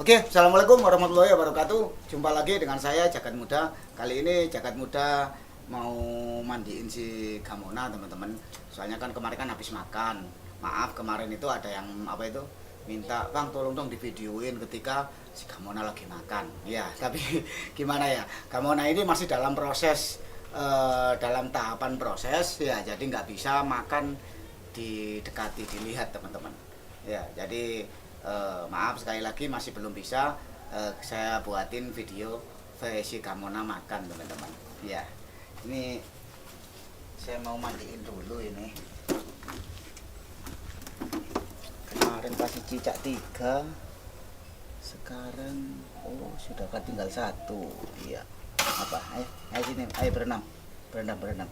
Oke, assalamualaikum warahmatullahi wabarakatuh. Jumpa lagi dengan saya Jagat Muda. Kali ini Jagat Muda mau mandiin si Gamona teman-teman. Soalnya kan kemarin kan habis makan. Maaf kemarin itu ada yang apa itu minta bang tolong dong divideoin ketika si Gamona lagi makan. Ya, tapi gimana ya? Gamona ini masih dalam proses dalam tahapan proses ya, jadi nggak bisa makan didekati dilihat teman-teman. Ya, jadi maaf sekali lagi masih belum bisa saya buatin video versi Gamona makan teman-teman. Ya, ini saya mau mandiin dulu ini. Kemarin kasih cicak 3, sekarang sudah tinggal 1. Iya. Apa? Ayo sini, ayo berenang. Berenang.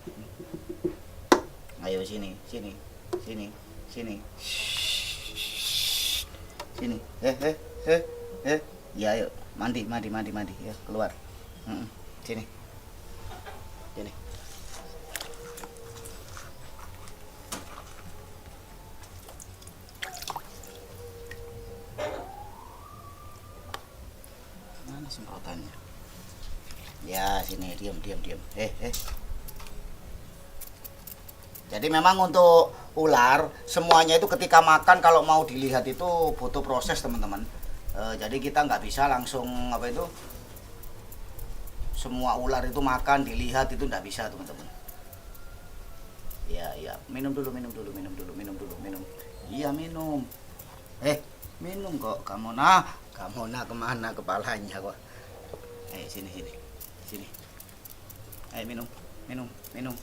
Ayo sini. Sini. Sini. Ya ayo, mandi. Ya, keluar. Sini. Mana semprotannya? Ya, sini, diam. Jadi memang untuk ular semuanya itu ketika makan kalau mau dilihat itu butuh proses teman-teman. Jadi kita nggak bisa langsung apa itu semua ular itu makan dilihat, itu nggak bisa teman-teman. Ya, minum dulu. Iya minum. Minum kok. Gamona kemana kepalanya kok? Sini. Minum. Minum.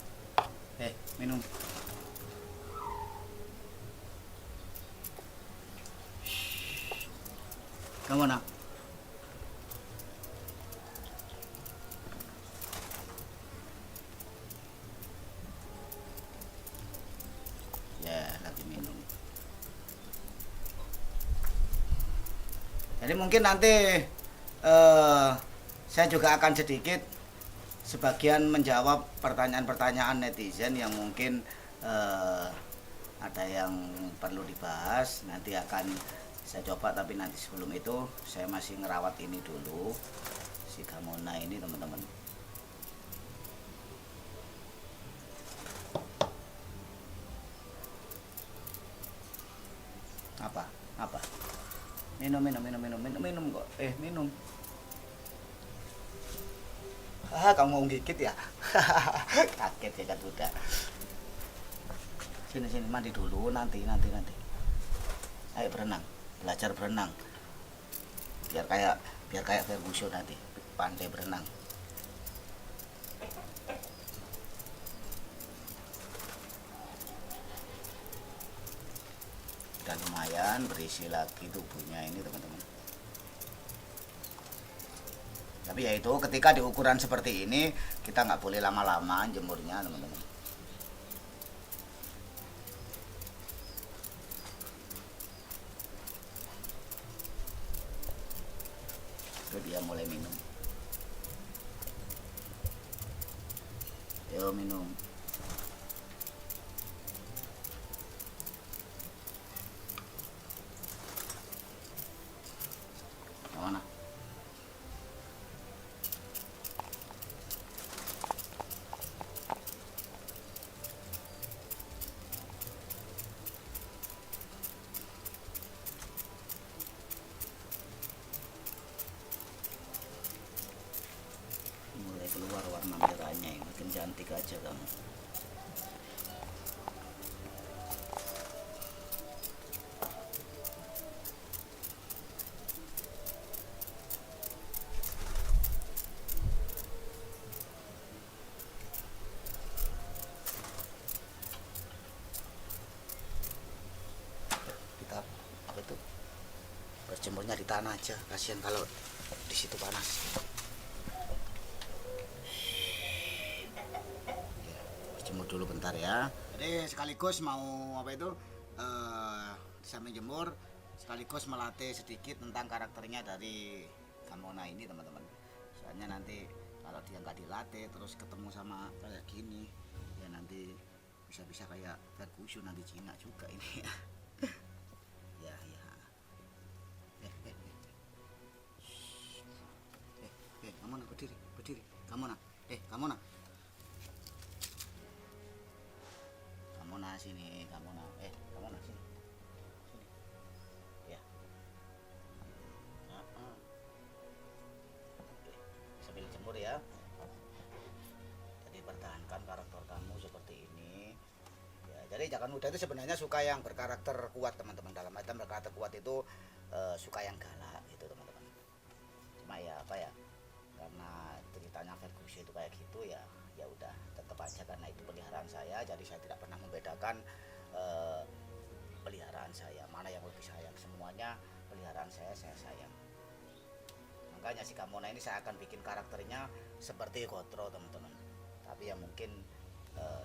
Gamona. Ya, lagi minum. Jadi mungkin nanti saya juga akan sedikit sebagian menjawab pertanyaan-pertanyaan netizen yang mungkin ada yang perlu dibahas. Nanti akan saya coba, tapi nanti sebelum itu saya masih ngerawat ini dulu si Gamona ini teman-teman. Apa? Minum kok. Minum. Kamu mau gigit ya? Kaget ya kan udah. Sini mandi dulu nanti. Ayo berenang, belajar berenang. Biar kayak Ferguson nanti, pandai berenang. Udah lumayan berisi lagi tubuhnya ini teman-teman. Tapi ya itu ketika di ukuran seperti ini kita nggak boleh lama-lama jemurnya teman-teman. Itu dia mulai minum. Yo minum. Mana? Mulai keluar warna merahnya, makin cantik aja kamu. Kita apa itu berjemurnya di tanah aja, kasihan kalau di situ panas. Jemur dulu bentar ya. Jadi sekaligus mau apa itu sambil jemur sekaligus melatih sedikit tentang karakternya dari Gamona ini teman-teman. Soalnya nanti kalau dia nggak dilatih terus ketemu sama kayak gini ya nanti bisa kayak Ferguson nanti Cina juga ini ya. Ya. sini, Gamona. Gamona sini. Sini. Ya. Oke, sambil jemur ya. Jadi pertahankan karakter kamu seperti ini. Ya, jadi Jaka Muda itu sebenarnya suka yang berkarakter kuat teman-teman. Dalam artian berkarakter kuat itu suka yang galak gitu teman-teman. Cuma ya apa ya? Karena ceritanya Ferguson itu kayak gitu ya, ya udah tetap aja karena itu peliharaan saya, jadi saya tidak pernah membedakan peliharaan saya mana yang lebih sayang, semuanya peliharaan saya sayang. Makanya si Gamona ini saya akan bikin karakternya seperti Gotro teman-teman, tapi ya mungkin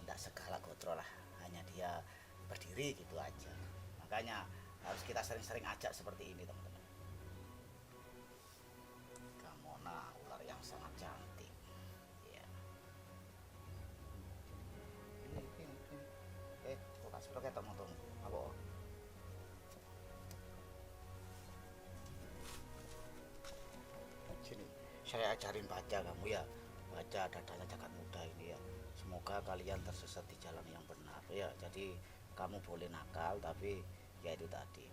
tidak segala Gotro lah, hanya dia berdiri gitu aja. Makanya harus kita sering-sering ajak seperti ini teman-teman. Gamona ular yang sangat cantik ya. Kok kasih pakai teman-teman apa? Sini saya ajarin baca kamu ya, baca dadanya Jaka Muda ini ya. Semoga kalian tersesat di jalan yang benar ya. Jadi kamu boleh nakal, tapi ya itu tadi,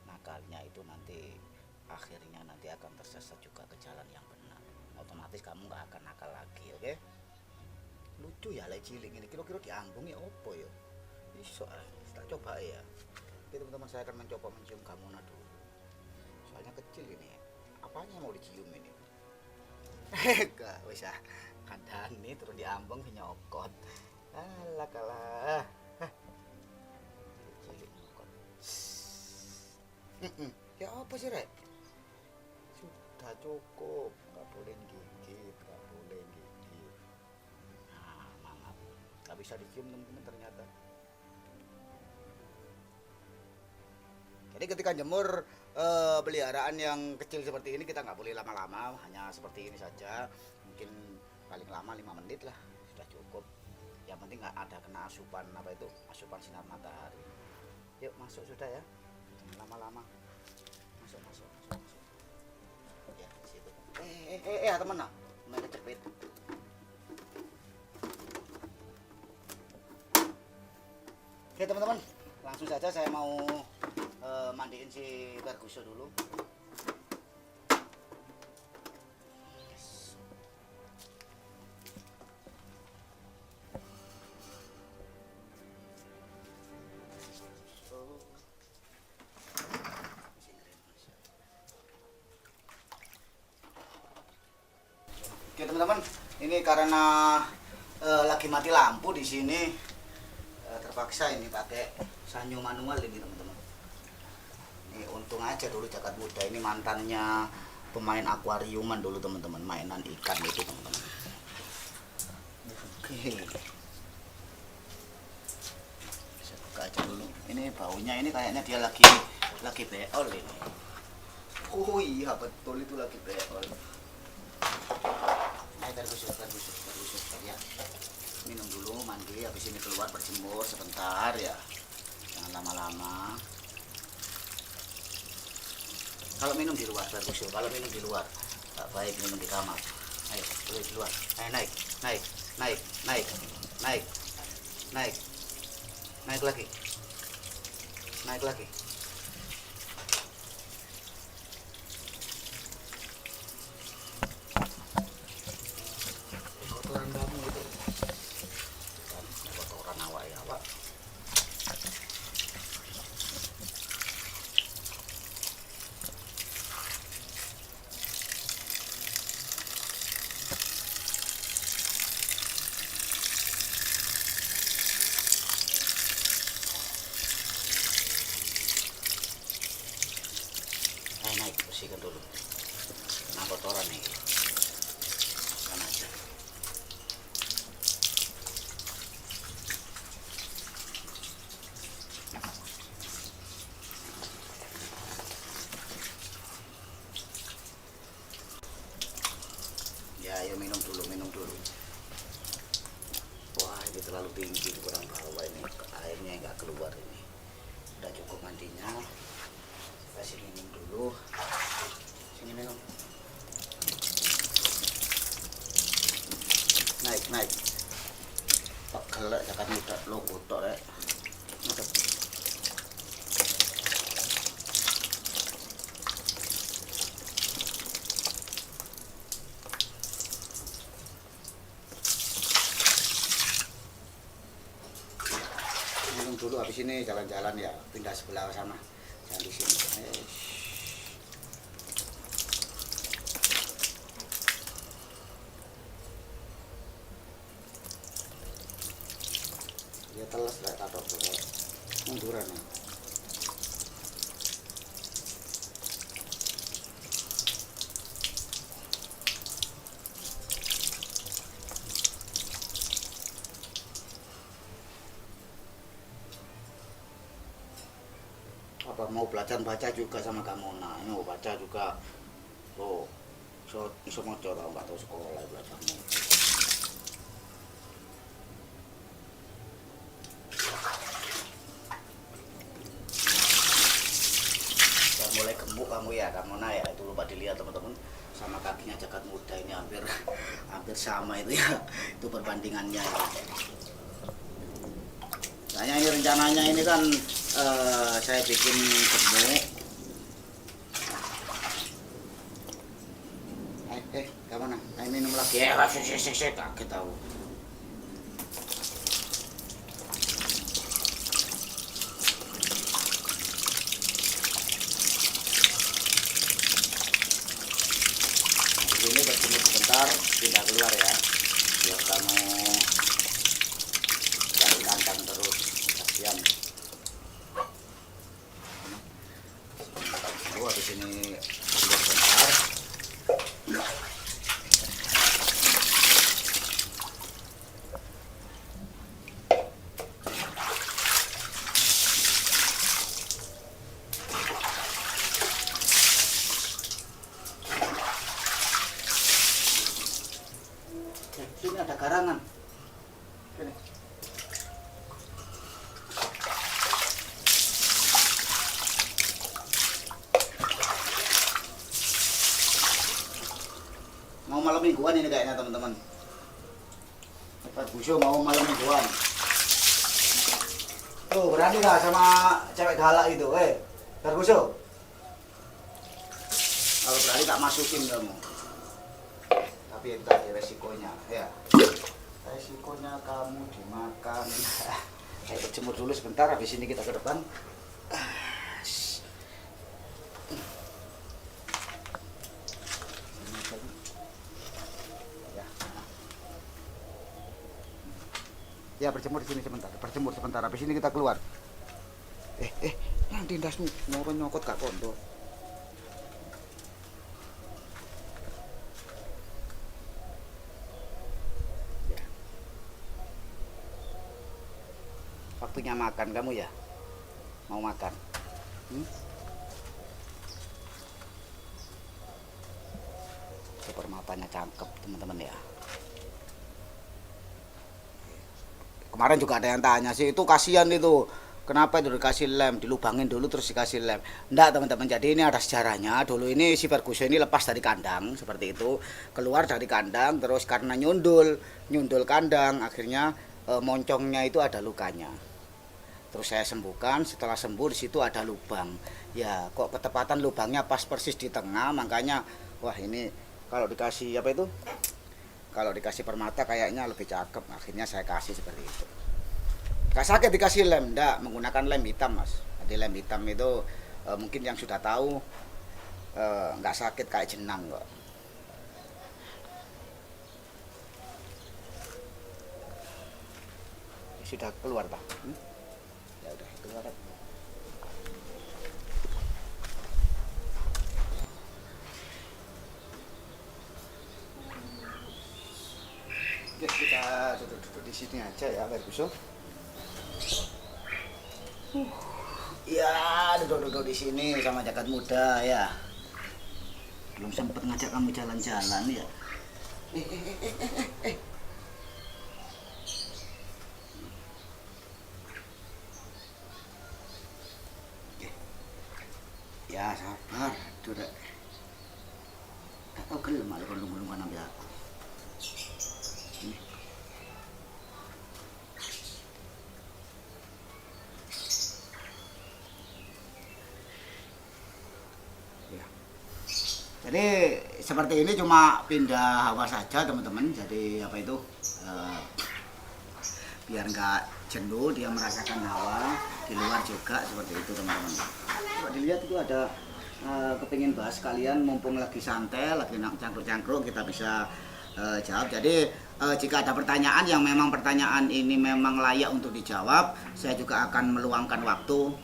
nakalnya itu nanti akhirnya nanti akan tersesat juga ke jalan yang benar. Otomatis kamu nggak akan nakal lagi, oke? Lucu ya lek cilik ini, kira-kira diambung ya opo ya? Iso kita coba ya. Oke teman-teman, saya akan mencoba mencium Gamona dulu. Soalnya kecil ini. Apanya mau dicium ini? Gak bisa. Kandani terus diambung nyokot. Alah kalah. Cilik nyokot. Ya apa sih Rek? Sudah cukup, nggak boleh gigit, nggak boleh gigit. Nah, maaf, nggak bisa dicium teman-teman ternyata. Jadi ketika jemur peliharaan yang kecil seperti ini kita nggak boleh lama-lama, hanya seperti ini saja. Mungkin paling lama 5 menit lah sudah cukup. Yang penting nggak ada kena asupan apa itu, asupan sinar matahari. Yuk masuk sudah ya, jangan lama-lama. Masuk. Ya di situ. Teman nak, mulai kecepit. Oke teman-teman, langsung saja saya mau mandiin si Ferguson dulu. Oke teman-teman, ini karena lagi mati lampu di sini, terpaksa ini pakai sanyo manual ini teman-teman. Ini untung aja dulu Jaka Muda ini mantannya pemain akuariuman dulu teman-teman, mainan ikan itu teman-teman. Oke, saya buka aja dulu. Ini baunya ini kayaknya dia lagi beol ini. Oh iya betul itu lagi beol. Tergusur ya. Minum dulu, mandi, habis ini keluar berjemur sebentar ya. Jangan lama-lama. Kalau minum di luar tergusur, kalau minum di luar tak baik minum di kamar. Ayo, boleh di luar. Ayo naik lagi. Naik lagi. Kotoran kamu itu. Kotoran awak ya, Pak. Naik, bersihkan dulu. Nah, kotoran nih. Kan aja. Ya, ayo minum dulu. Wah, ini terlalu tinggi, kurang bawah ini. Airnya nggak keluar ini. Udah cukup mandinya. Kasih minum dulu. Sini minum. Naik. Oke. gelek jagat muda lo kotok rek. Minum dulu habis ini jalan-jalan ya, pindah sebelah sana. Jangan di sini. Ya teles rek tatok rek. Munduran. Ya. Apa mau belajar baca juga sama kamu, nah ini mau baca juga oh iso maca tau nggak tahu sekolah belajarnya. Udah mulai gemuk kamu ya kamu, nah ya itu lupa dilihat teman-teman, sama kakinya jagat muda ini hampir sama itu ya, itu perbandingannya ya. Nah ini rencananya ini kan saya bikin gemuk. Kemana? Ayo minum lagi. Ya, saya kaget tahu. Ini berjemur sebentar, tidak keluar ya. Biar kamu cari kandang terus, kasihan. Habis ini sebentar. Sini ada garangan. Sini. Mau malam mingguan ini kayaknya teman-teman. Pak Busyo mau malam mingguan. Tuh berani nggak sama cewek galak itu, Pak Busyo? Kalau berani tak masukin kamu. Tapi itu tadi resikonya, ya. Resikonya kamu dimakan. Saya berjemur dulu sebentar, habis ini kita ke depan. Ya berjemur di sini sebentar, berjemur sebentar. Habis ini kita keluar. Nanti ndasmu mau nyokot gak kondo. Ya. Waktunya makan kamu ya? Mau makan? Super matanya cakep teman-teman ya. Kemarin juga ada yang tanya sih, itu kasihan itu. Kenapa itu dikasih lem, dilubangin dulu terus dikasih lem. Enggak teman-teman, jadi ini ada sejarahnya. Dulu ini si Ferguson ini lepas dari kandang, seperti itu. Keluar dari kandang, terus karena nyundul kandang, akhirnya moncongnya itu ada lukanya. Terus saya sembuhkan, setelah sembuh di situ ada lubang. Ya kok ketepatan lubangnya pas persis di tengah, makanya wah ini kalau dikasih apa itu? Kalau dikasih permata kayaknya lebih cakep, akhirnya saya kasih seperti itu. Gak sakit dikasih lem, enggak, menggunakan lem hitam mas. Jadi lem hitam itu mungkin yang sudah tahu nggak sakit kayak jenang kok. Sudah keluar pak? Ya udah keluar. Ya, kita duduk-duduk di sini aja ya, Ferguson. Ya, duduk-duduk di sini sama jagat muda ya. Belum sempat ngajak kamu jalan-jalan ya. Ya sabar, duduk. Atau gelem malah gelung-gelungan ambil aku. Jadi seperti ini cuma pindah hawa saja teman-teman. Jadi apa itu biar nggak jenuh, dia merasakan hawa di luar juga seperti itu teman-teman. Coba dilihat itu ada kepingin bahas kalian, mumpung lagi santai, lagi cangkruk-cangkruk, kita bisa jawab. Jadi jika ada pertanyaan yang memang pertanyaan ini memang layak untuk dijawab, saya juga akan meluangkan waktu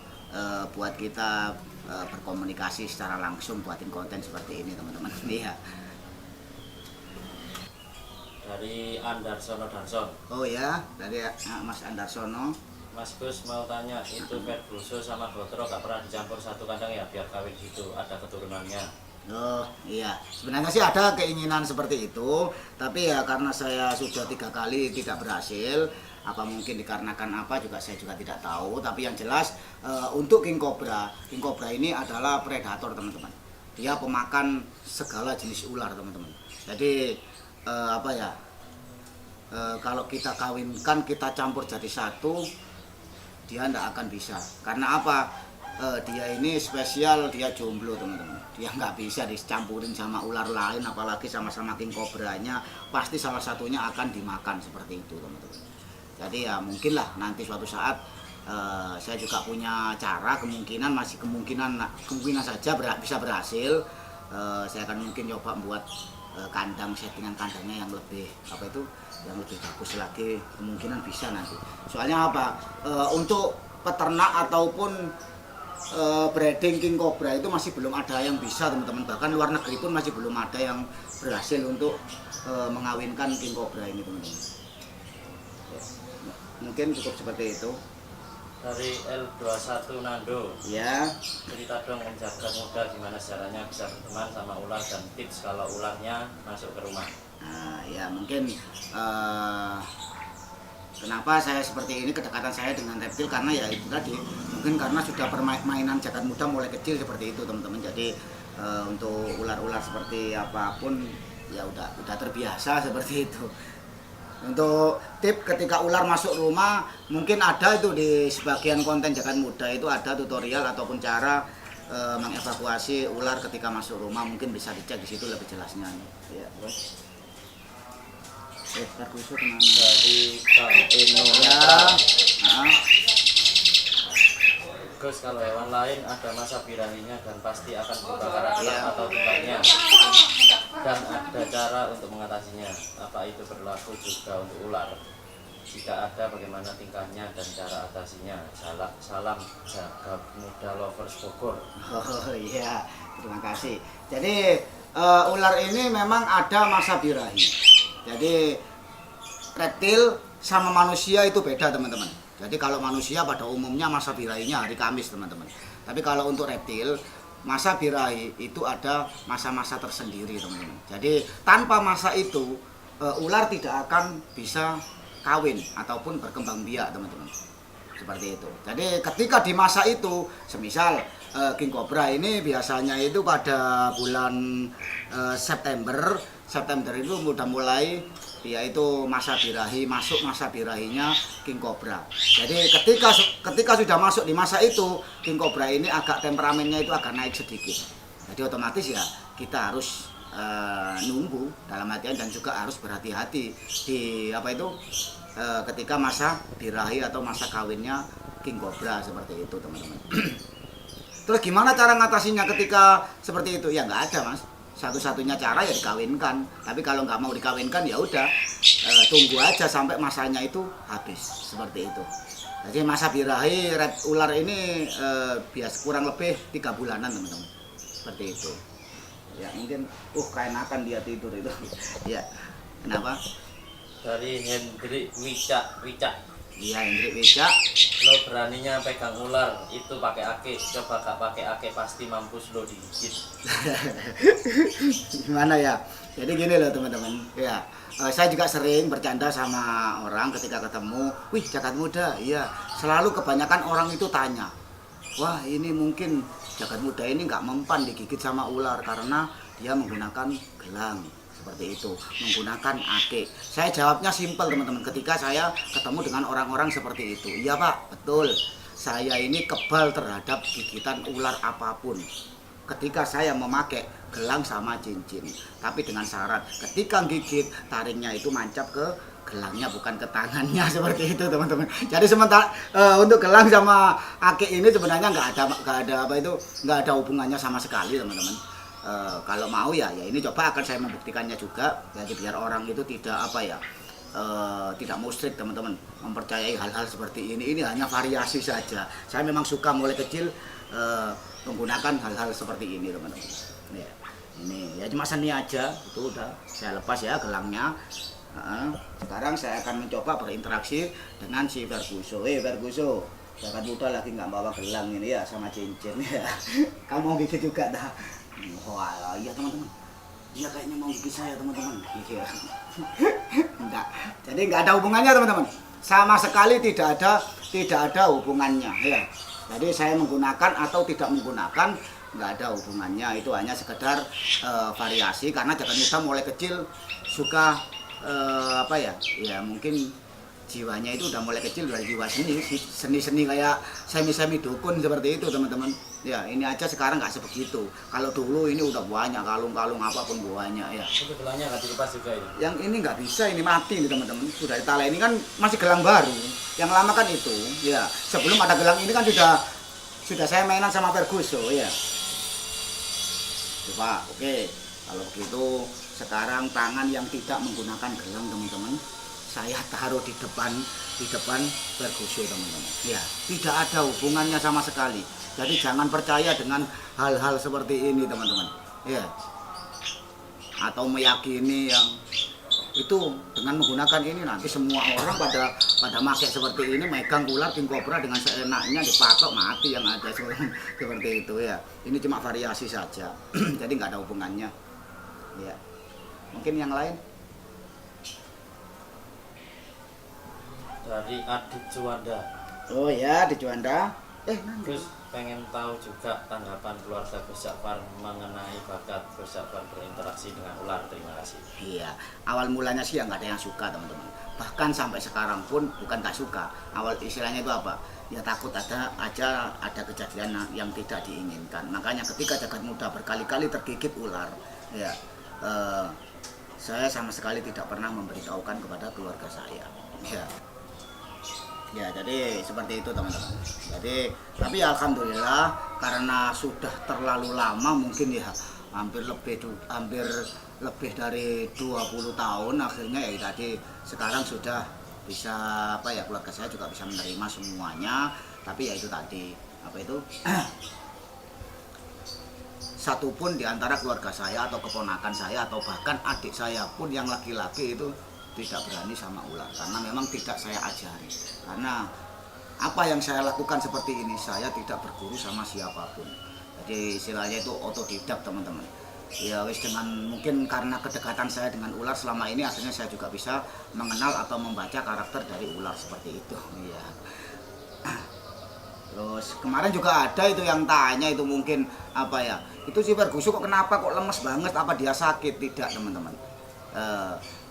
buat kita berkomunikasi secara langsung, buatin konten seperti ini teman-teman. Iya. Dari Andarsono Darson. Oh ya, dari Mas Andarsono. Mas Gus mau tanya, itu Ferguson sama Botro gak pernah dicampur satu kandang ya biar kawin gitu, ada keturunannya? Oh iya, sebenarnya sih ada keinginan seperti itu, tapi ya karena saya sudah 3 kali tidak berhasil, apa mungkin dikarenakan apa juga saya juga tidak tahu. Tapi yang jelas untuk King Cobra ini adalah predator teman-teman. Dia pemakan segala jenis ular teman-teman. Jadi apa ya, kalau kita kawinkan, kita campur jadi satu, dia tidak akan bisa. Karena apa? Dia ini spesial, dia jomblo teman-teman. Dia nggak bisa dicampurin sama ular lain, apalagi sama-sama King Cobra-nya. Pasti salah satunya akan dimakan seperti itu teman-teman. Jadi ya mungkinlah nanti suatu saat saya juga punya cara, kemungkinan saja bisa berhasil. Saya akan mungkin coba buat settingan kandangnya yang lebih yang lebih bagus lagi, kemungkinan bisa nanti. Soalnya apa? Untuk peternak ataupun breeding King Cobra itu masih belum ada yang bisa teman-teman. Bahkan luar negeri pun masih belum ada yang berhasil untuk mengawinkan King Cobra ini teman-teman. Ya, mungkin cukup seperti itu. Dari L21 Nando. Ya. Cerita dong Om Jagat Muda gimana caranya bisa berteman sama ular dan tips kalau ularnya masuk ke rumah. Nah, ya mungkin kenapa saya seperti ini, kedekatan saya dengan reptil karena ya itu tadi, mungkin karena sudah permainan Jagat Muda mulai kecil seperti itu teman-teman. Jadi untuk ular-ular seperti apapun ya udah terbiasa seperti itu. Untuk tip ketika ular masuk rumah, mungkin ada itu di sebagian konten Jagat Muda itu ada tutorial ataupun cara mengevakuasi ular ketika masuk rumah, mungkin bisa dicek di situ lebih jelasnya. Ya, bos. Ferguson kemana? Dari Bang Eno Ya. Gus, kalau hewan lain ada masa birahinya dan pasti akan berubah karakter atau tingkahnya, dan ada cara untuk mengatasinya. Apa itu berlaku juga untuk ular? Jika ada, bagaimana tingkahnya dan cara atasinya? Salam Jagat Muda Lovers Bogor. Oh iya, terima kasih. Jadi ular ini memang ada masa birahi. Jadi reptil sama manusia itu beda teman-teman. Jadi kalau manusia pada umumnya masa birahinya hari Kamis teman-teman. Tapi kalau untuk reptil, masa birahi itu ada masa-masa tersendiri teman-teman. Jadi tanpa masa itu ular tidak akan bisa kawin ataupun berkembang biak teman-teman. Seperti itu. Jadi ketika di masa itu, semisal King Cobra ini biasanya itu pada bulan September itu udah mulai yaitu masa birahi, masuk masa birahinya King Cobra. Jadi ketika sudah masuk di masa itu, King Cobra ini agak temperamennya itu agak naik sedikit. Jadi otomatis ya kita harus nunggu dalam artian, dan juga harus berhati-hati di ketika masa birahi atau masa kawinnya King Cobra seperti itu teman-teman. Terus gimana cara ngatasinya ketika seperti itu? Ya nggak ada mas. Satu-satunya cara ya dikawinkan. Tapi kalau nggak mau dikawinkan ya udah tunggu aja sampai masanya itu habis seperti itu. Jadi masa birahi ular ini kurang lebih 3 bulanan teman-teman. Seperti itu. Ya mungkin keenakan dia tidur itu. Ya kenapa? Dari Hendrik Wicak. Iya Hendrik Wicak. Lo beraninya pegang ular itu pakai ake, coba gak pakai ake pasti mampus lo digigit. Gimana ya? Jadi gini loh teman-teman. Ya, saya juga sering bercanda sama orang ketika ketemu, wih Jagat Muda. Iya, selalu kebanyakan orang itu tanya, wah ini mungkin Jagat Muda ini nggak mempan digigit sama ular karena dia menggunakan gelang. Seperti itu, menggunakan ake. Saya jawabnya simpel teman-teman, ketika saya ketemu dengan orang-orang seperti itu. Iya Pak, betul, saya ini kebal terhadap gigitan ular apapun. ketika saya memakai gelang sama cincin. Tapi dengan syarat ketika gigit taringnya itu mancap ke gelangnya bukan ke tangannya seperti itu teman-teman. Jadi sementara untuk gelang sama akik ini sebenarnya nggak ada hubungannya sama sekali teman-teman. Kalau mau ya ini coba akan saya membuktikannya juga. Jadi biar orang itu tidak tidak musyrik teman-teman mempercayai hal-hal seperti ini hanya variasi saja. Saya memang suka mulai kecil menggunakan hal-hal seperti ini teman-teman. Ya, ini ya cuma seni aja, itu udah saya lepas ya gelangnya. Sekarang saya akan mencoba berinteraksi dengan si Ferguso. Ferguso, jagat muda lagi nggak bawa gelang ini ya sama cincin ya. Kamu mau gigit juga dah? Wah iya teman-teman. Iya kayaknya mau gigit saya teman-teman. Iya. Enggak. Jadi nggak ada hubungannya teman-teman. Sama sekali tidak ada hubungannya ya. Jadi saya menggunakan atau tidak menggunakan nggak ada hubungannya. Itu hanya sekedar variasi karena jagat muda mulai kecil suka ya mungkin jiwanya itu udah mulai kecil dari jiwa seni kayak semi dukun seperti itu teman-teman. Ya ini aja sekarang nggak sebegitu. Kalau dulu ini udah banyak kalung-kalung apapun banyak ya. Itu gelangnya nggak dilepas juga ini. Yang ini nggak bisa, ini mati nih teman-teman. Sudah ditala ini kan masih gelang baru. Yang lama kan itu ya. Sebelum ada gelang ini kan sudah saya mainan sama Ferguso ya. Coba oke. Kalau begitu sekarang tangan yang tidak menggunakan gelang teman-teman saya taruh di depan Ferguso teman-teman. Ya, tidak ada hubungannya sama sekali. Jadi jangan percaya dengan hal-hal seperti ini teman-teman. Ya. Atau meyakini yang itu dengan menggunakan ini nanti semua orang pada pakai seperti ini, megang ular king cobra dengan seenaknya dipatok mati yang ada seperti itu ya. Ini cuma variasi saja. Jadi nggak ada hubungannya. Ya. Mungkin yang lain dari Adik Juanda. Oh ya, di Juanda. Gus pengen tahu juga tanggapan keluarga Gus Ja'far mengenai bakat Gus Ja'far berinteraksi dengan ular. Terima kasih. Iya, awal mulanya sih ya nggak ada yang suka teman-teman. Bahkan sampai sekarang pun bukan nggak suka. Awal istilahnya itu apa? Ya takut ada kejadian yang tidak diinginkan. Makanya ketika jagat muda berkali-kali tergigit ular, ya saya sama sekali tidak pernah memberitahukan kepada keluarga saya. Ya, jadi seperti itu teman-teman. Jadi, tapi alhamdulillah karena sudah terlalu lama mungkin ya hampir lebih dari 20 tahun akhirnya ya tadi sekarang sudah bisa keluarga saya juga bisa menerima semuanya. Tapi ya itu tadi satupun di antara keluarga saya atau keponakan saya atau bahkan adik saya pun yang laki-laki itu tidak berani sama ular karena memang tidak saya ajari. Karena apa yang saya lakukan seperti ini saya tidak berguru sama siapapun. Jadi istilahnya itu otodidak teman-teman. Ya wis dengan mungkin karena kedekatan saya dengan ular selama ini akhirnya saya juga bisa mengenal atau membaca karakter dari ular seperti itu. Ya. Terus kemarin juga ada itu yang tanya itu mungkin itu si Ferguso kok kenapa kok lemes banget, apa dia sakit? Tidak teman-teman.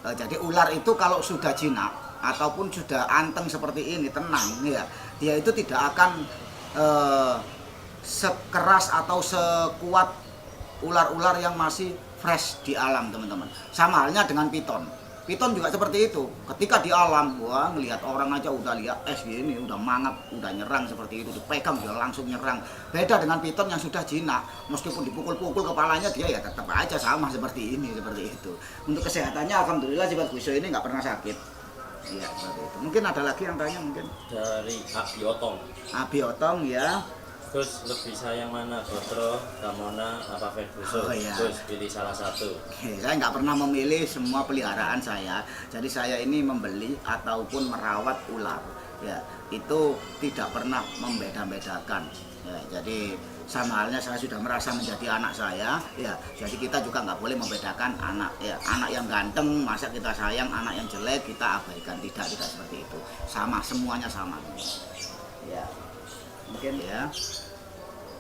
Jadi ular itu kalau sudah jinak ataupun sudah anteng seperti ini tenang ya, dia itu tidak akan sekeras atau sekuat ular-ular yang masih fresh di alam teman-teman. Sama halnya dengan piton. Piton juga seperti itu. Ketika di alam, wah ngelihat orang aja udah lihat gini, udah mangap, udah nyerang seperti itu, dipegang dia langsung nyerang. Beda dengan piton yang sudah jinak, meskipun dipukul-pukul kepalanya dia ya tetap aja sama seperti itu. Untuk kesehatannya alhamdulillah si Ferguso ini nggak pernah sakit. Iya seperti itu. Mungkin ada lagi yang tanya mungkin. Dari Abiotong. Abiotong ya. Gus lebih sayang mana, Gotro, Gamona, apa Ferguso? Gus pilih salah satu. Saya nggak pernah memilih semua peliharaan saya. Jadi saya ini membeli ataupun merawat ular. Ya, itu tidak pernah membeda-bedakan. Ya, jadi sama halnya saya sudah merasa menjadi anak saya. Ya, jadi kita juga nggak boleh membedakan anak. Ya, anak yang ganteng masa kita sayang, anak yang jelek kita abaikan. Tidak seperti itu. Sama, semuanya sama. Ya, mungkin ya.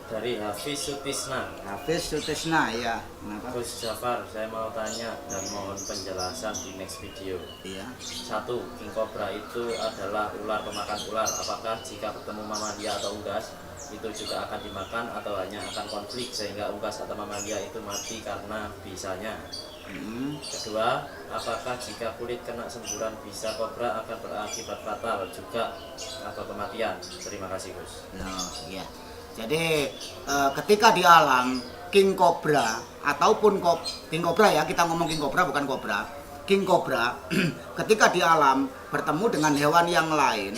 Dari Hafiz Sutisna. Hafiz Sutisna ya. Kenapa? Gus Jafar, saya mau tanya dan mohon penjelasan di next video. Iya. 1. King Cobra itu adalah ular pemakan ular. Apakah jika bertemu mamalia atau unggas itu juga akan dimakan atau hanya akan konflik sehingga unggas atau mamalia itu mati karena bisanya? Kedua, apakah jika kulit kena semburan bisa kobra akan berakibat fatal juga atau kematian? Terima kasih Gus. Oh, iya. Jadi ketika di alam King Cobra ataupun King Cobra ya, kita ngomong King Cobra bukan kobra. King Cobra ketika di alam bertemu dengan hewan yang lain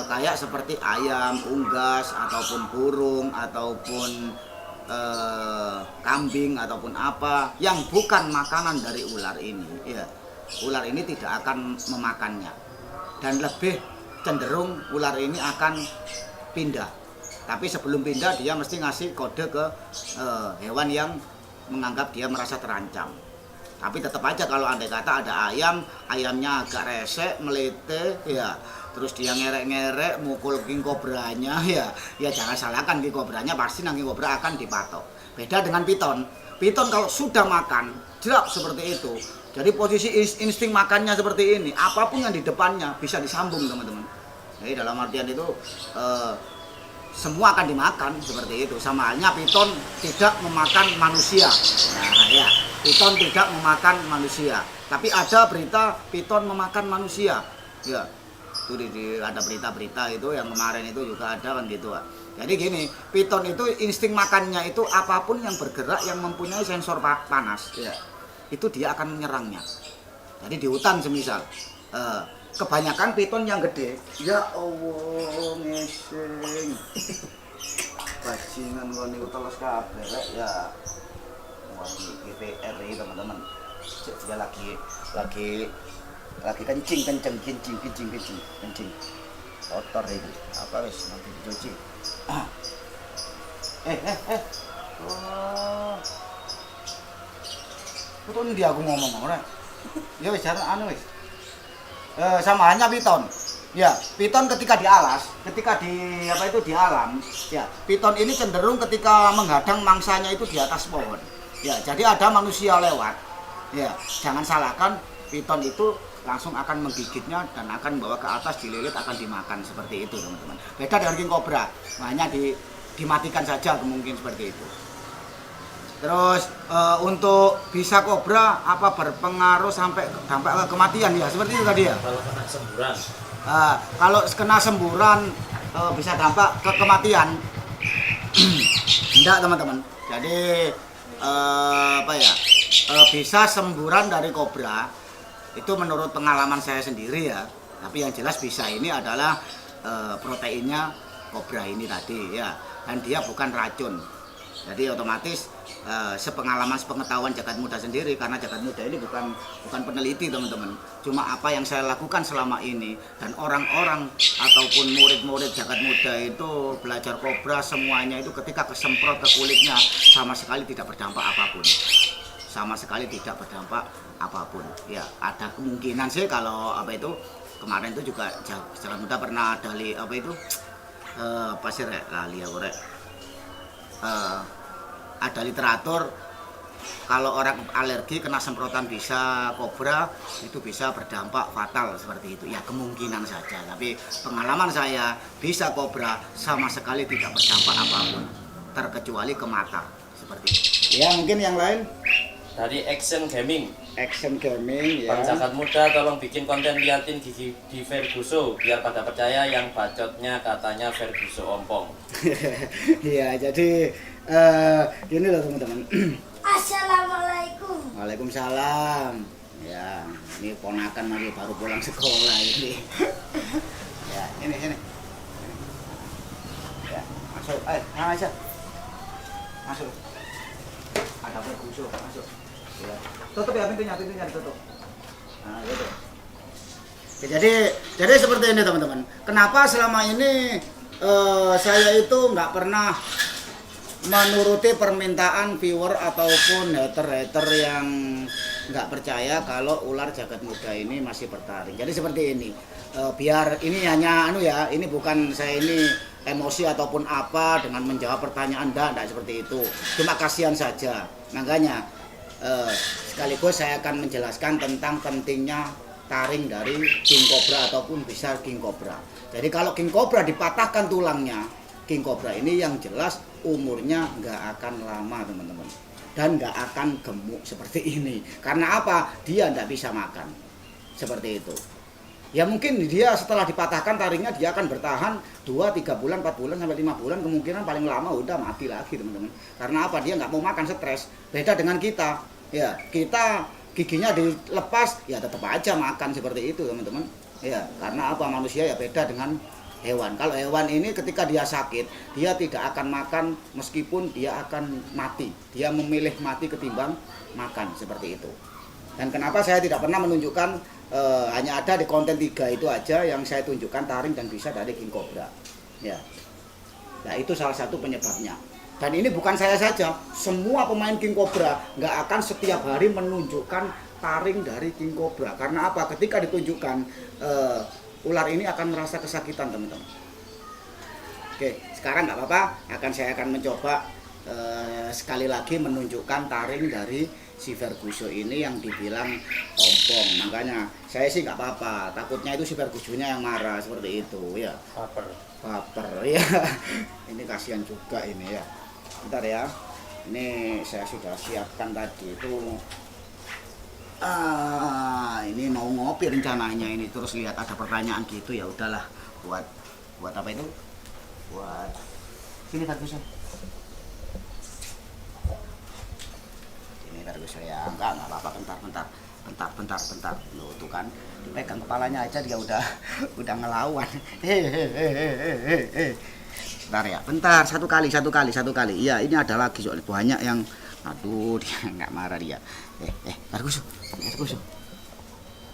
kayak seperti ayam, unggas ataupun burung ataupun kambing ataupun apa yang bukan makanan dari ular ini, ya ular ini tidak akan memakannya dan lebih cenderung ular ini akan pindah. Tapi sebelum pindah dia mesti ngasih kode ke hewan yang menganggap dia merasa terancam. Tapi tetap aja kalau andai kata ada ayam, ayamnya agak resek, melete, ya terus dia ngerek-ngerek mukul king cobranya, ya jangan salahkan king cobranya, pasti king cobra akan dipatok. Beda dengan piton. Piton kalau sudah makan, jerak seperti itu. Jadi posisi insting makannya seperti ini, apapun yang di depannya bisa disambung teman-teman. Jadi dalam artian itu semua akan dimakan seperti itu. Sama halnya piton tidak memakan manusia. Nah ya, piton tidak memakan manusia. Tapi ada berita piton memakan manusia. Ya, itu ada berita-berita itu yang kemarin itu juga ada kan gitu. Jadi gini, piton itu insting makannya itu apapun yang bergerak yang mempunyai sensor panas, ya, itu dia akan menyerangnya. Jadi di hutan semisal. Kebanyakan piton yang gede, ya Allah ngeseng bajingan gua niku teles kabeh ya. Wah ini GPR ini teman-teman, dia lagi kencing kotor itu apa wis nanti dicuci. Betul dia aku ngomong ora ya wis jarang anu wis. Sama halnya piton. Ya, piton ketika di alas, ketika di alam, ya, piton ini cenderung ketika menghadang mangsanya itu di atas pohon. Ya, jadi ada manusia lewat. Ya, jangan salahkan piton itu langsung akan menggigitnya dan akan membawa ke atas, dililit akan dimakan seperti itu, teman-teman. Beda dengan king cobra, hanya dimatikan saja mungkin seperti itu. Terus untuk bisa kobra apa berpengaruh sampai dampak ke kematian ya seperti itu tadi ya. Kalau kena semburan. Kalau kena semburan bisa dampak ke kematian. Enggak teman-teman. Jadi bisa semburan dari kobra itu menurut pengalaman saya sendiri ya. Tapi yang jelas bisa ini adalah proteinnya kobra ini tadi ya, dan dia bukan racun. Jadi otomatis sepengetahuan Jagat Muda sendiri, karena Jagat Muda ini bukan peneliti teman-teman, cuma apa yang saya lakukan selama ini dan orang-orang ataupun murid-murid Jagat Muda itu belajar kobra semuanya itu ketika kesemprot ke kulitnya sama sekali tidak berdampak apapun, ya. Ada kemungkinan sih kalau kemarin itu juga Jagat Muda pernah ada ada literatur kalau orang alergi kena semprotan bisa kobra itu bisa berdampak fatal seperti itu ya, kemungkinan saja. Tapi pengalaman saya bisa kobra sama sekali tidak berdampak apapun terkecuali ke mata seperti itu. Ya mungkin yang lain dari Action Gaming ya. Bang Jagat Muda tolong bikin konten liatin gigi di Ferguso biar pada percaya yang bacotnya katanya Ferguso ompong. Iya, jadi gini loh teman-teman. Assalamualaikum. Waalaikumsalam. Ya, ini ponakan lagi baru pulang sekolah ini. Ya, ini. Ya, masuk. Masuk. Masuk. Ada Ferguso, masuk. Ya. Tutup ya pintunya ditutup. Nah, gitu. Ya, jadi seperti ini teman-teman. Kenapa selama ini saya itu nggak pernah menuruti permintaan viewer ataupun hater yang nggak percaya kalau ular Jagat Muda ini masih bertaring. Jadi seperti ini, biar ini hanya ini bukan saya ini emosi ataupun apa dengan menjawab pertanyaan, enggak seperti itu. Cuma kasihan saja. Makanya sekaligus saya akan menjelaskan tentang pentingnya taring dari king cobra ataupun bisa king cobra. Jadi kalau king cobra dipatahkan tulangnya, king cobra ini yang jelas umurnya nggak akan lama teman-teman, dan nggak akan gemuk seperti ini. Karena apa? Dia nggak bisa makan seperti itu. Ya mungkin dia setelah dipatahkan taringnya dia akan bertahan 2-3 bulan, 4 bulan sampai 5 bulan, kemungkinan paling lama udah mati lagi teman-teman. Karena apa? Dia nggak mau makan, stres. Beda dengan kita. Ya, kita giginya dilepas ya tetap aja makan seperti itu teman-teman. Ya, karena apa? Manusia ya beda dengan hewan. Kalau hewan ini ketika dia sakit, dia tidak akan makan meskipun dia akan mati. Dia memilih mati ketimbang makan seperti itu. Dan kenapa saya tidak pernah menunjukkan hanya ada di konten 3 itu aja yang saya tunjukkan taring dan bisa dari king cobra. Ya. Nah, itu salah satu penyebabnya. Dan ini bukan saya saja, semua pemain king cobra nggak akan setiap hari menunjukkan taring dari king cobra. Karena apa? Ketika ditunjukkan ular ini akan merasa kesakitan teman-teman. Oke, sekarang nggak apa-apa, saya akan mencoba sekali lagi menunjukkan taring dari si Ferguson ini yang dibilang ompong. Makanya saya sih nggak apa-apa, takutnya itu si Fergusonnya yang marah seperti itu ya. Baper ya. Ini kasihan juga ini ya. Bentar ya, ini saya sudah siapkan tadi itu. Ini mau ngopi rencananya ini, terus lihat ada pertanyaan gitu, ya udahlah, buat apa itu? Buat sini Ferguson. Ini Ferguson ya, enggak apa-apa, bentar. Loh, tuh kan dipegang kepalanya aja dia udah ngelawan. Bentar ya, bentar, satu kali. Iya, ini ada lagi soalnya banyak yang, aduh, dia nggak marah dia. Ferguson.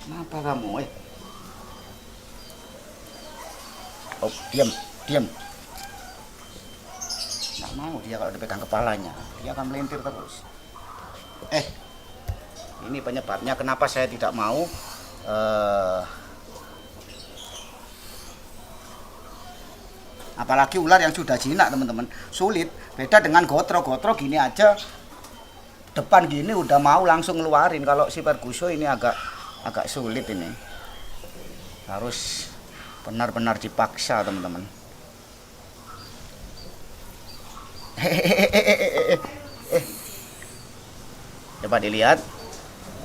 Kenapa kamu? Oh, diam. Nggak mau dia kalau dipegang kepalanya, dia akan melintir terus. Ini penyebabnya kenapa saya tidak mau apalagi ular yang sudah jinak teman-teman, sulit. Beda dengan gotro gini aja depan gini udah mau langsung ngeluarin. Kalau si Ferguson ini agak sulit, ini harus benar-benar dipaksa teman-teman. Coba dilihat.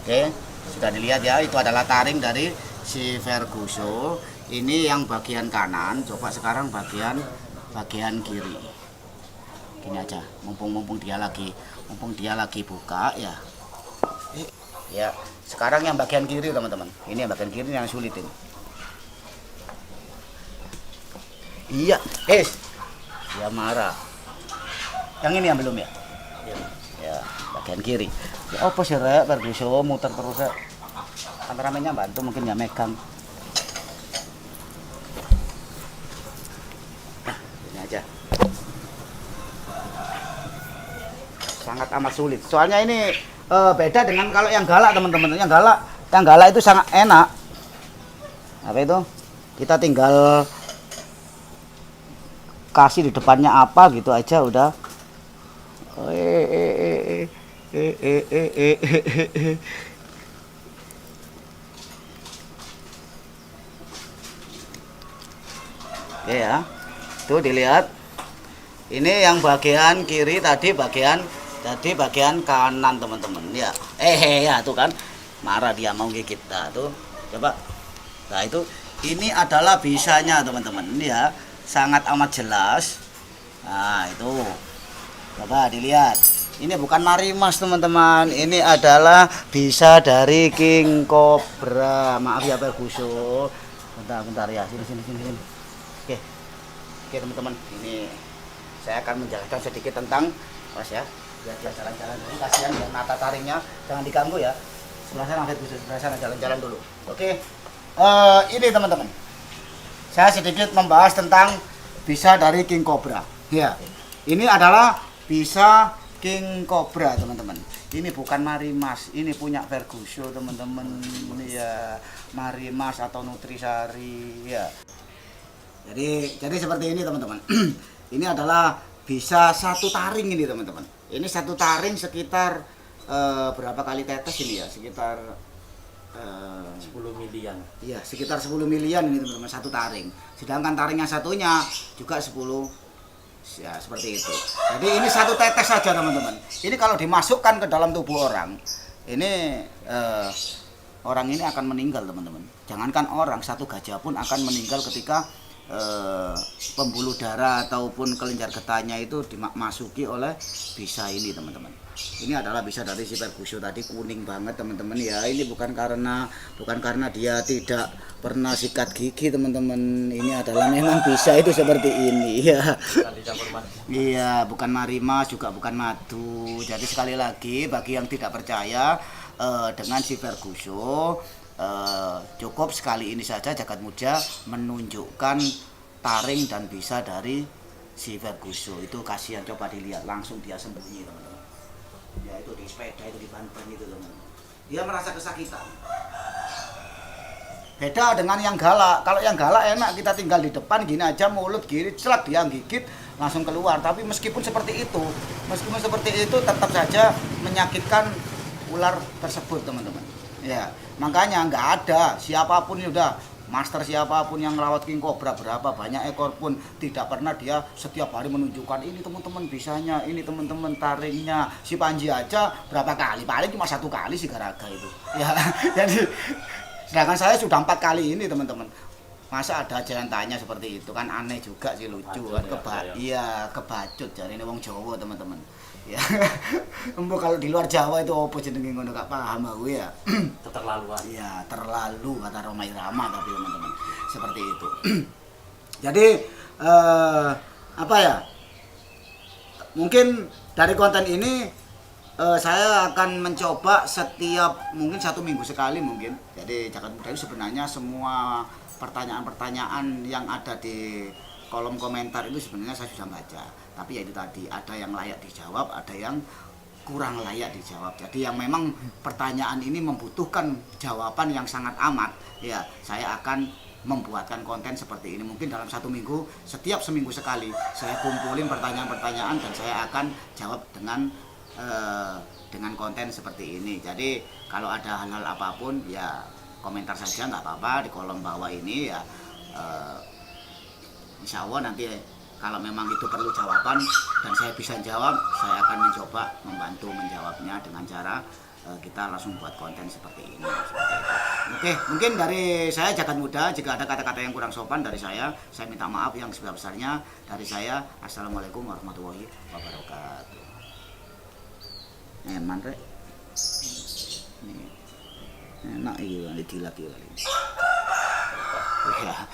Oke, sudah dilihat ya, itu adalah taring dari si Ferguson. Ini yang bagian kanan, coba sekarang bagian kiri. Gini aja, mumpung dia lagi buka ya. Ya, sekarang yang bagian kiri teman-teman. Ini yang bagian kiri yang sulit ini. Iya, dia marah. Yang ini yang belum ya? Ya, bagian kiri. Ya apa sih Rek, Ferguson muter terus ya. Kameramennya bantu mungkin ya megang. Ini aja. Sangat amat sulit. Soalnya ini beda dengan kalau yang galak teman-teman. Yang galak itu sangat enak. Apa itu? Kita tinggal kasih di depannya apa gitu aja udah. Oke ya, tuh dilihat. Ini yang bagian kiri tadi bagian kanan teman-teman ya. Ya tuh kan marah dia mau gigit. Nah, tuh coba. Nah itu ini adalah bisanya teman-teman ya, sangat amat jelas. Nah itu coba dilihat. Ini bukan marimas teman-teman, ini adalah bisa dari king cobra. Maaf ya Ferguson. Bentar ya, sini. Oke teman-teman, ini saya akan menjelaskan sedikit tentang ya. Biar dia jalan-jalan dulu, kasihan ya, nata taringnya jangan diganggu ya. Sebelah sana Ferguson, sebelah sana jalan-jalan dulu. Oke. Ini teman-teman, saya sedikit membahas tentang bisa dari king cobra. Ya, ini adalah bisa king cobra teman-teman. Ini bukan marimas, ini punya Ferguson teman-teman. Ini ya marimas atau nutrisari ya. Jadi seperti ini teman-teman. Ini adalah bisa satu taring ini teman-teman. Ini satu taring sekitar berapa kali tetes ini ya? Sekitar 10 milian. iya, sekitar 10 milian ini teman-teman satu taring. Sedangkan taring yang satunya juga 10 ya seperti itu. Jadi ini satu tetes saja teman-teman. Ini kalau dimasukkan ke dalam tubuh orang, ini orang ini akan meninggal teman-teman. Jangankan orang, satu gajah pun akan meninggal ketika pembuluh darah ataupun kelenjar getahnya itu dimasuki oleh bisa ini teman-teman. Ini adalah bisa dari si Ferguson tadi, kuning banget teman-teman ya. Ini bukan karena dia tidak pernah sikat gigi teman-teman. Ini adalah memang bisa itu seperti ini ya. Iya, bukan marimas juga bukan madu. Jadi sekali lagi bagi yang tidak percaya dengan si Ferguson, cukup sekali ini saja Jagat Muda menunjukkan taring dan bisa dari si Ferguson. Itu kasihan, coba dilihat langsung dia sembunyi teman-teman. Ya itu di sepeda itu di Banten itu teman-teman. Dia merasa kesakitan. Beda dengan yang galak. Kalau yang galak enak, kita tinggal di depan gini aja, mulut gini, celak dia gigit langsung keluar. Tapi meskipun seperti itu tetap saja menyakitkan ular tersebut teman-teman. Ya, makanya nggak ada siapapun udah master siapapun yang merawat king cobra berapa banyak ekor pun tidak pernah dia setiap hari menunjukkan ini teman-teman bisanya, ini teman-teman taringnya. Si Panji aja berapa kali, paling cuma 1 kali si Garaga itu ya. Jadi sedangkan saya sudah 4 kali ini teman-teman. Masa ada tanya seperti itu kan aneh juga sih, lucu kan. Iya kebacut jadi ini wong Jawa teman-teman ya. Embo kalau di luar Jawa itu apa jenenge ngono gak paham aku ya. Keterlaluan. Iya, terlalu kata Roma Irama tapi teman-teman. Seperti itu. Jadi apa ya? Mungkin dari konten ini saya akan mencoba setiap mungkin 1 minggu sekali mungkin. Jadi Jagat Muda itu sebenarnya semua pertanyaan-pertanyaan yang ada di kolom komentar itu sebenarnya saya sudah baca. Tapi ya itu tadi, ada yang layak dijawab, ada yang kurang layak dijawab. Jadi yang memang pertanyaan ini membutuhkan jawaban yang sangat amat, ya saya akan membuatkan konten seperti ini. Mungkin dalam 1 minggu, setiap seminggu sekali saya kumpulin pertanyaan-pertanyaan dan saya akan jawab dengan konten seperti ini. Jadi kalau ada hal-hal apapun ya komentar saja nggak apa-apa di kolom bawah ini ya. Insya Allah nanti kalau memang itu perlu jawaban dan saya bisa jawab, saya akan mencoba membantu menjawabnya dengan cara kita langsung buat konten seperti ini. Oke, mungkin dari saya Jagat Muda, jika ada kata-kata yang kurang sopan dari saya minta maaf yang sebesar-besarnya. Dari saya, Assalamualaikum warahmatullahi wabarakatuh. Eman rek. Enak iki, dilak iki. Ya.